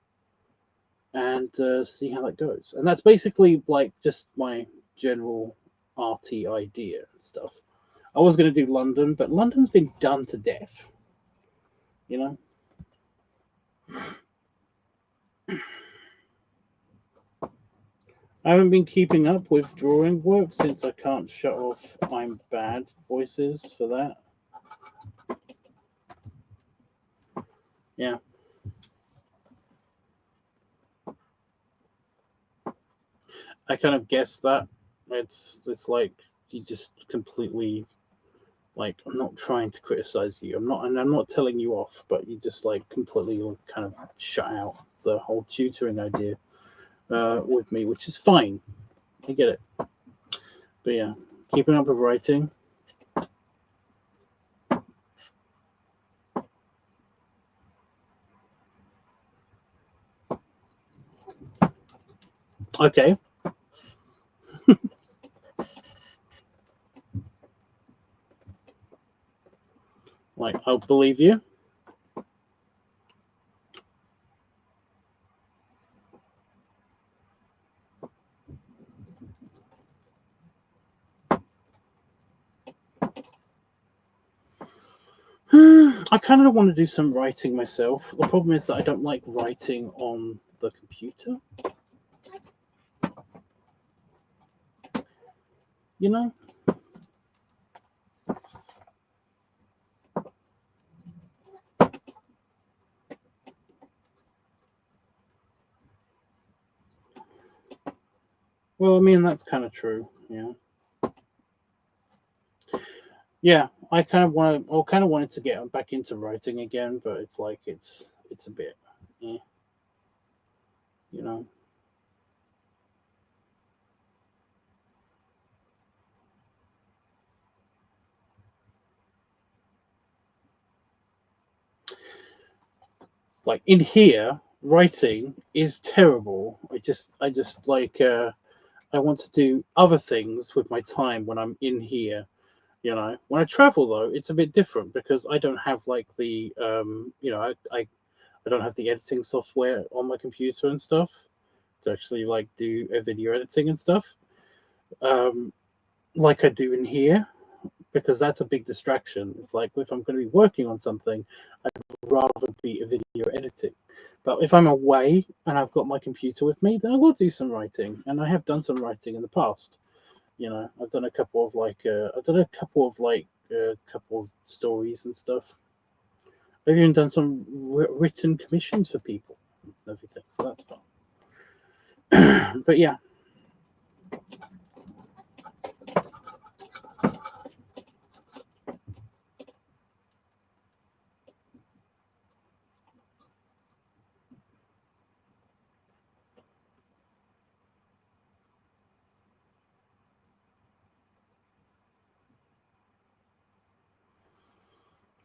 and see how that goes. And that's basically like just my general arty idea and stuff. I was going to do London, but London's been done to death, you know. I haven't been keeping up with drawing work since I can't shut off I'm bad voices for that. Yeah. I kind of guessed that. It's like you just completely, like, I'm not trying to criticize you. I'm not telling you off, but you just like completely kind of shut out the whole tutoring idea with me, which is fine. I get it. But yeah, keeping up with writing. Okay. Like, I'll believe you. I kind of want to do some writing myself. The problem is that I don't like writing on the computer. You know? Well, I mean, that's kind of true. Yeah. Yeah, I kind of wanted to get back into writing again, but it's like it's a bit, eh, you know. Like in here, writing is terrible. I just like I want to do other things with my time when I'm in here. You know, when I travel though, it's a bit different because I don't have like the you know, I don't have the editing software on my computer and stuff to actually like do a video editing and stuff. Um, like I do in here, because that's a big distraction. It's like if I'm going to be working on something, I'd rather be a video editing. But if I'm away and I've got my computer with me, then I will do some writing, and I have done some writing in the past. You know, I've done a couple of like couple of stories and stuff. I've even done some written commissions for people and everything, so that's fun. But yeah.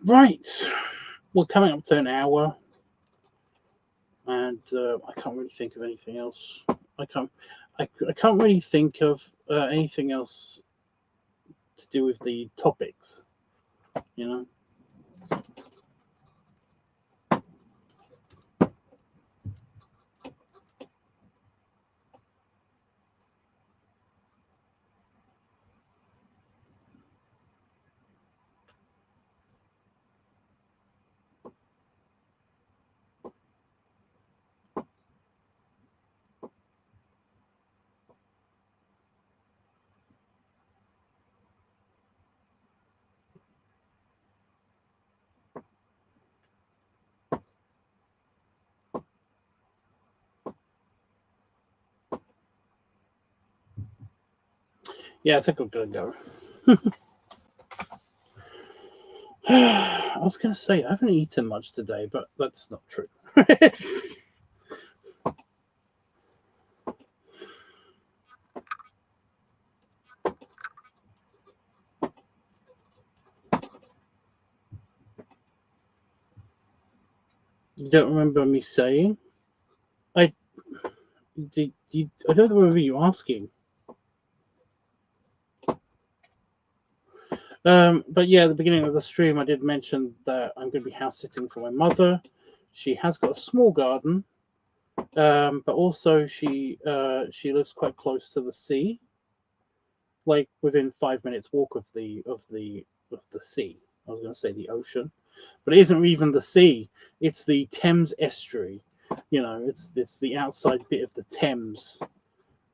Right, we're coming up to an hour, and I can't really think of anything else. I can't. I can't really think of anything else to do with the topics. You know. Yeah, I think I'm gonna go. I was gonna say I haven't eaten much today, but that's not true. You don't remember me saying? I did. I don't remember you asking. But yeah, at the beginning of the stream, I did mention that I'm going to be house sitting for my mother. She has got a small garden, but also she lives quite close to the sea, like within 5 minutes walk of the sea. I was going to say the ocean, but it isn't even the sea. It's the Thames estuary. You know, it's the outside bit of the Thames,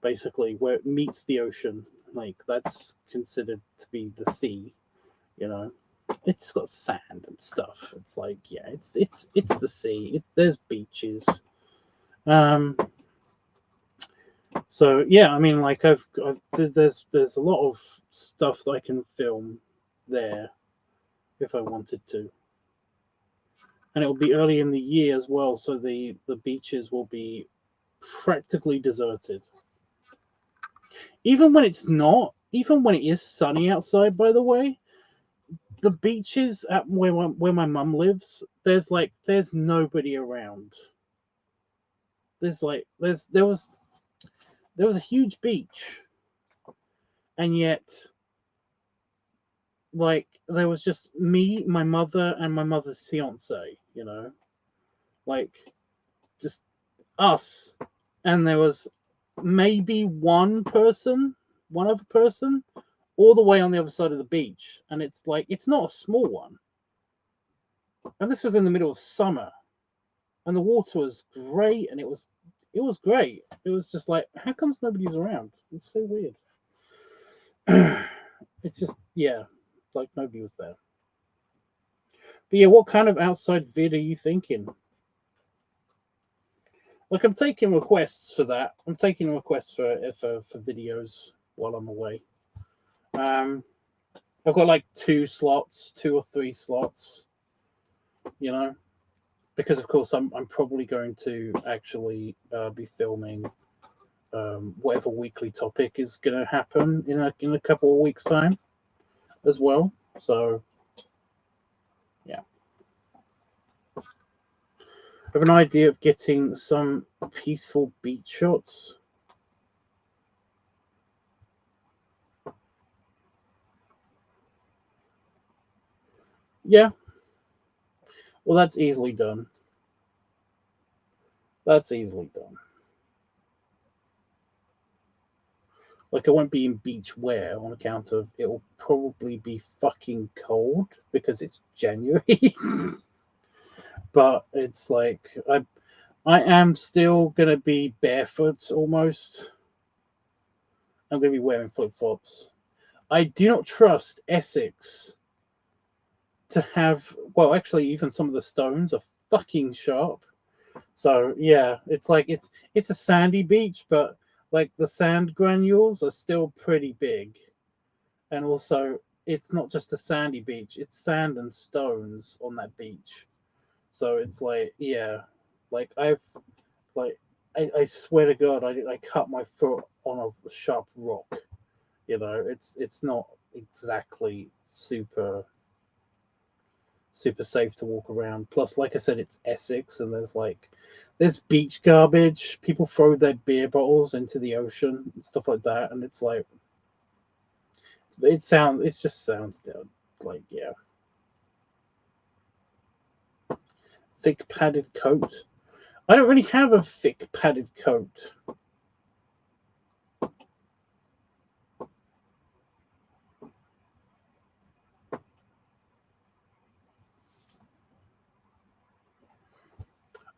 basically, where it meets the ocean. Like that's considered to be the sea. You know, it's got sand and stuff. It's like, yeah, it's the sea. There's beaches. Um, so yeah, I mean, like there's a lot of stuff that I can film there if I wanted to, and it will be early in the year as well, so the beaches will be practically deserted. Even when it's not, even when it is sunny outside, by the way, the beaches at where my mum lives, there's nobody around. There was a huge beach, and yet like there was just me, my mother, and my mother's fiance. You know, like just us, and there was maybe one other person, all the way on the other side of the beach, and it's like it's not a small one. And this was in the middle of summer, and the water was great, and it was great. It was just like, how comes nobody's around? It's so weird. It's just, yeah, like nobody was there. But yeah, what kind of outside vid are you thinking? Like, I'm taking requests for that. I'm taking requests for videos while I'm away. Um, I've got like 2 or 3 slots, you know, because of course I'm probably going to actually be filming whatever weekly topic is going to happen in a couple of weeks' time as well. So yeah, I have an idea of getting some peaceful beach shots. Yeah, well, that's easily done. That's easily done. Like, I won't be in beach wear on account of it'll probably be fucking cold because it's January. But it's like I am still gonna be barefoot almost. I'm gonna be wearing flip flops. I do not trust Essex to have. Well, actually, even some of the stones are fucking sharp. So yeah, it's like it's a sandy beach, but like the sand granules are still pretty big, and also it's not just a sandy beach; it's sand and stones on that beach. So it's like, yeah, like like I swear to God, I cut my foot on a sharp rock. You know, it's not exactly super safe to walk around. Plus, like I said, it's Essex, and there's beach garbage. People throw their beer bottles into the ocean and stuff like that, and it's like it just sounds like, yeah, thick padded coat. I don't really have a thick padded coat.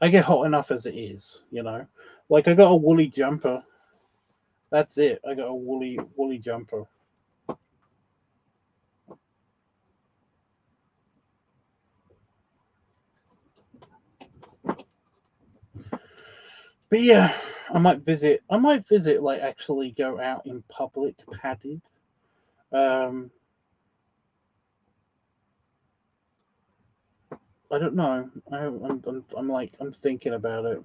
I get hot enough as it is, you know. Like, I got a woolly jumper. That's it. I got a woolly jumper. But yeah, I might visit. Like, actually go out in public padded. Um, I don't know. I'm thinking about it.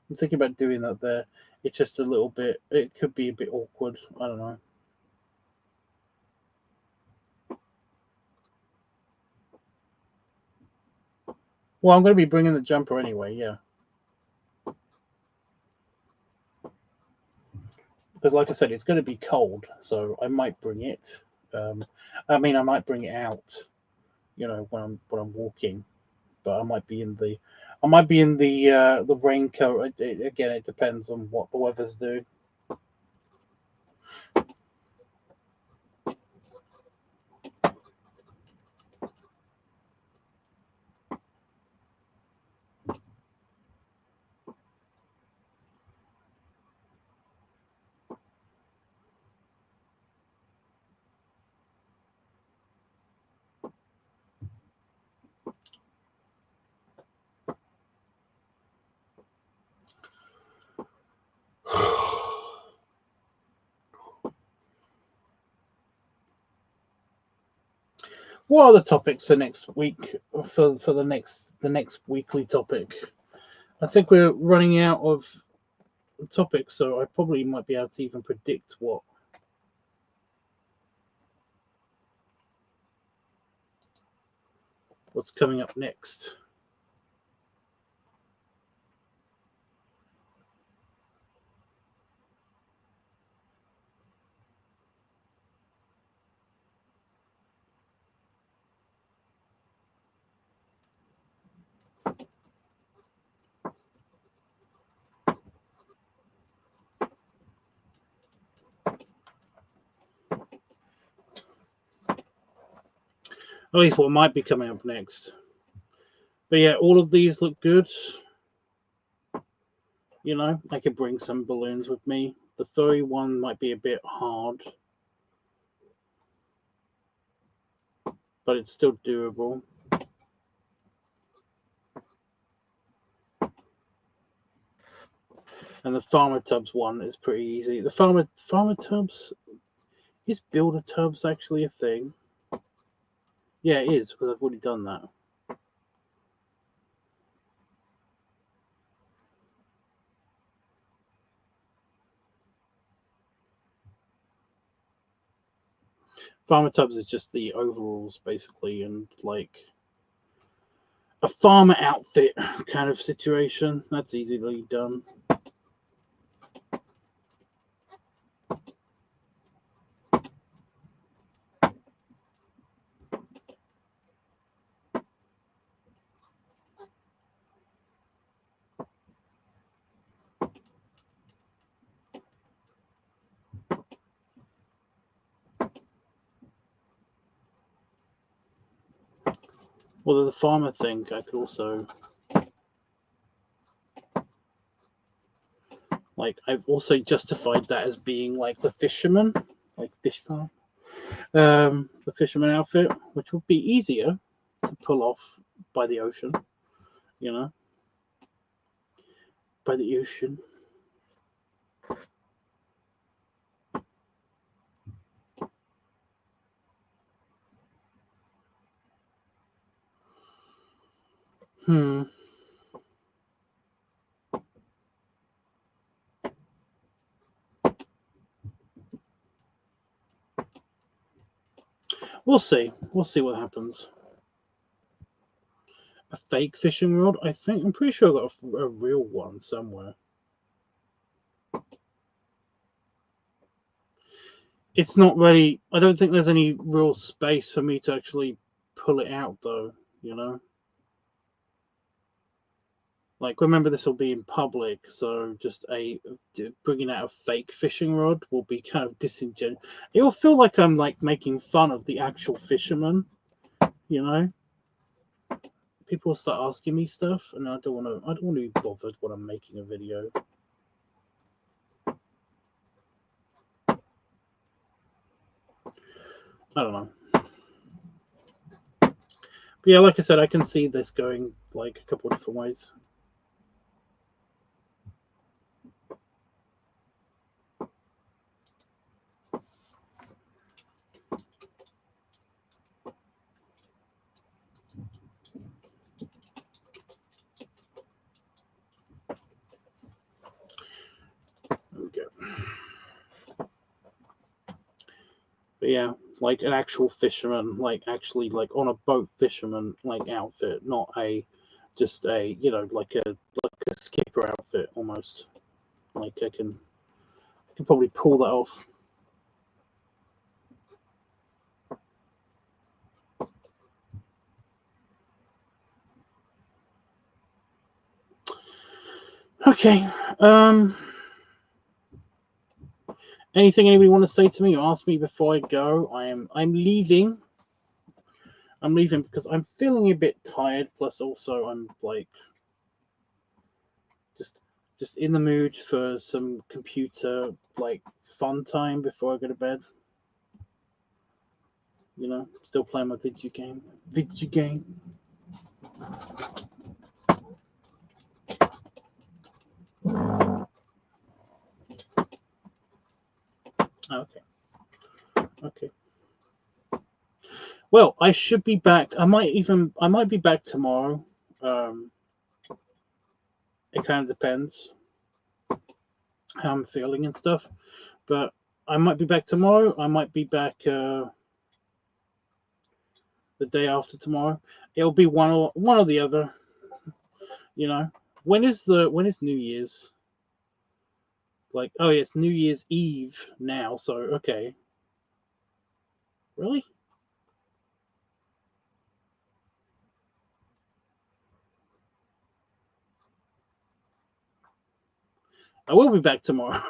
I'm thinking about doing that there. It's just a little bit. It could be a bit awkward. I don't know. Well, I'm going to be bringing the jumper anyway. Yeah, because like I said, it's going to be cold, so I might bring it. Um, I might bring it out. When I'm walking, but I might be in the raincoat. Again, it depends on what the weather's doing. What are the topics for next week? For the next weekly topic? I think we're running out of topics, so I probably might be able to even predict what's coming up next. At least what might be coming up next. But yeah, all of these look good. I could bring some balloons with me. The furry one might be a bit hard, but it's still doable. And the Farmer Tubs one is pretty easy. The Farmer Tubs, is Builder Tubs actually a thing? Yeah, it is, because I've already done that. Farmer Tubs is just the overalls, basically, and like a farmer outfit kind of situation. That's easily done. Well, the farmer thing, I could also I've also justified that as being like the fisherman, like fish farm, the fisherman outfit, which would be easier to pull off by the ocean, you know, by the ocean. Hmm. We'll see. We'll see what happens. A fake fishing rod? I'm pretty sure I got a real one somewhere. It's not really. I don't think there's any real space for me to actually pull it out, though. You know, like remember this will be in public, so just bringing out a fake fishing rod will be kind of disingenuous. It will feel like I'm like making fun of the actual fisherman. You know, people will start asking me stuff, and I don't want to. I don't want to be bothered when I'm making a video. I don't know. But yeah, like I said, I can see this going like a couple of different ways. But yeah, like an actual fisherman, like actually like on a boat fisherman like outfit, not a just a like a skipper outfit almost. Like I can probably pull that off. Okay. Anything anybody want to say to me or ask me before I go? I'm leaving. I'm leaving because I'm feeling a bit tired. Plus, also I'm like just in the mood for some computer like fun time before I go to bed. Still playing my video game. Okay. Well, I should be back. I might be back tomorrow. It kind of depends how I'm feeling and stuff. But I might be back tomorrow. I might be back the day after tomorrow. It'll be one or the other. When is New Year's? Like, oh yeah, it's New Year's Eve now. So okay. Really? I will be back tomorrow.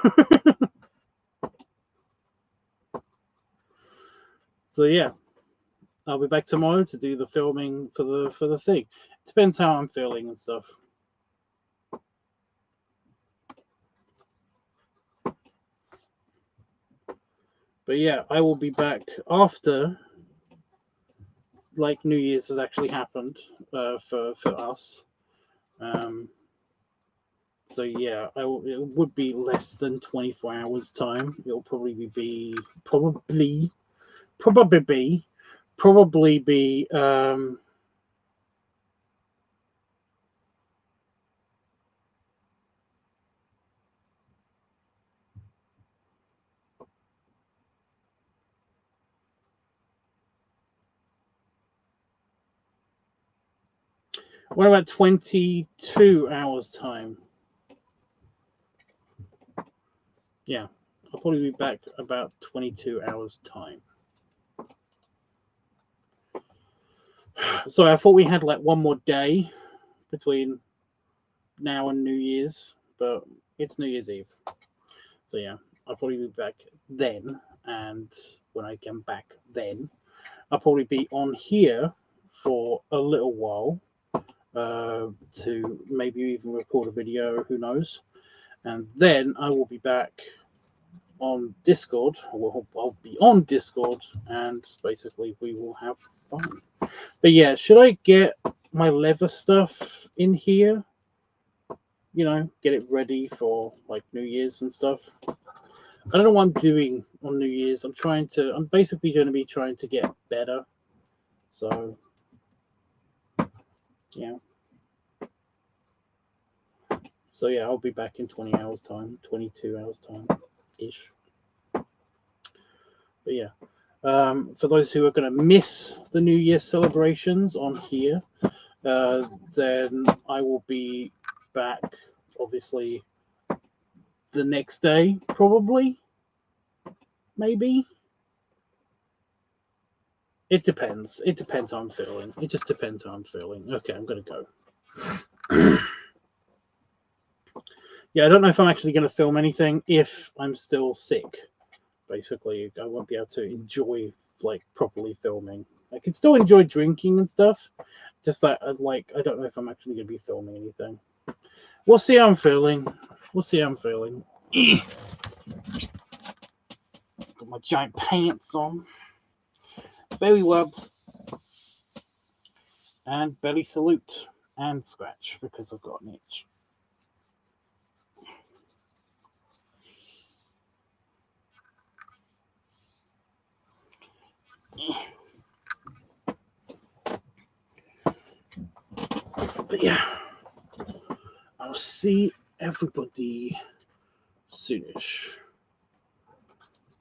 So yeah, I'll be back tomorrow to do the filming for the thing. It depends how I'm feeling and stuff. But yeah, I will be back after like New Year's has actually happened for us. So yeah, it would be less than 24 hours time. It'll probably be what about 22 hours time? Yeah, I'll probably be back about 22 hours time. So I thought we had like one more day between now and New Year's, but it's New Year's Eve. So yeah, I'll probably be back then, and when I come back then, I'll probably be on here for a little while to maybe even record a video, who knows. And then I will be back on Discord. I'll be on Discord, and basically we will have fun. But yeah, should I get my leather stuff in here? Get it ready for like New Year's and stuff. I don't know what I'm doing on New Year's. I'm basically going to be trying to get better. So, yeah. So, yeah, I'll be back in 20 hours time, 22 hours time-ish. But, yeah. For those who are going to miss the New Year celebrations on here, then I will be back, obviously, the next day, probably. Maybe. It depends. It depends how I'm feeling. It just depends how I'm feeling. Okay, I'm going to go. Yeah, I don't know if I'm actually going to film anything if I'm still sick. Basically, I won't be able to enjoy like properly filming. I can still enjoy drinking and stuff. Just that, I don't know if I'm actually going to be filming anything. We'll see how I'm feeling. Got my giant pants on. Belly rubs. And belly salute. And scratch because I've got an itch. But yeah, I'll see everybody soonish.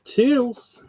Toodles.